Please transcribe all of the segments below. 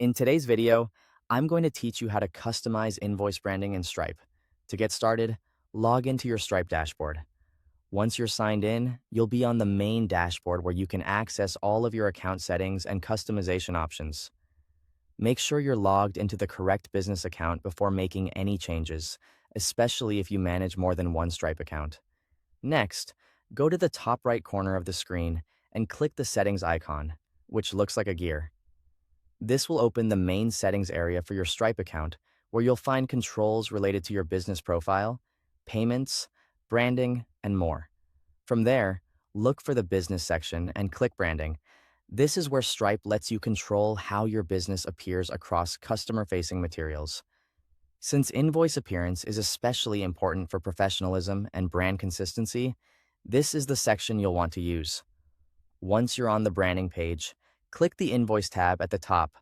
In today's video, I'm going to teach you how to customize invoice branding in Stripe. To get started, log into your Stripe dashboard. Once you're signed in, you'll be on the main dashboard where you can access all of your account settings and customization options. Make sure you're logged into the correct business account before making any changes, especially if you manage more than one Stripe account. Next, go to the top right corner of the screen and click the settings icon, which looks like a gear. This will open the main settings area for your Stripe account, where you'll find controls related to your business profile, payments, branding, and more. From there, look for the business section and click branding. This is where Stripe lets you control how your business appears across customer-facing materials. Since invoice appearance is especially important for professionalism and brand consistency, this is the section you'll want to use. Once you're on the branding page, click the Invoice tab at the top.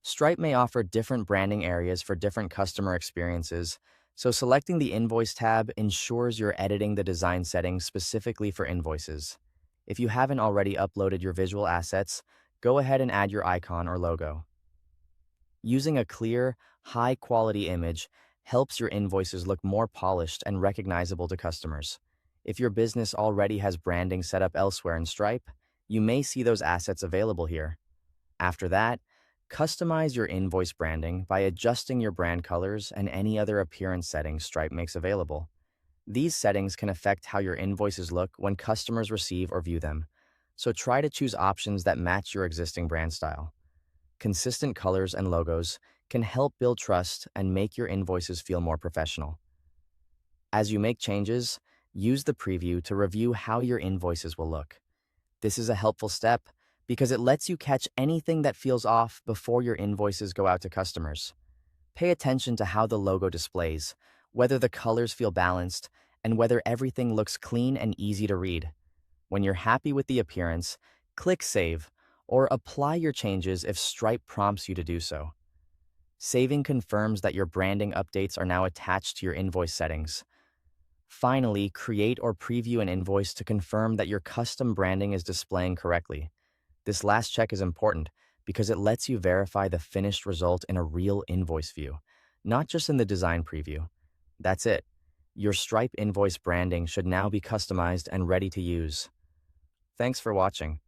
Stripe may offer different branding areas for different customer experiences, so selecting the Invoice tab ensures you're editing the design settings specifically for invoices. If you haven't already uploaded your visual assets, go ahead and add your icon or logo. Using a clear, high-quality image helps your invoices look more polished and recognizable to customers. If your business already has branding set up elsewhere in Stripe, you may see those assets available here. After that, customize your invoice branding by adjusting your brand colors and any other appearance settings Stripe makes available. These settings can affect how your invoices look when customers receive or view them, so try to choose options that match your existing brand style. Consistent colors and logos can help build trust and make your invoices feel more professional. As you make changes, use the preview to review how your invoices will look. This is a helpful step because it lets you catch anything that feels off before your invoices go out to customers. Pay attention to how the logo displays, whether the colors feel balanced, and whether everything looks clean and easy to read. When you're happy with the appearance, click Save or apply your changes if Stripe prompts you to do so. Saving confirms that your branding updates are now attached to your invoice settings. Finally, create or preview an invoice to confirm that your custom branding is displaying correctly. This last check is important because it lets you verify the finished result in a real invoice view, not just in the design preview. That's it. Your Stripe invoice branding should now be customized and ready to use. Thanks for watching.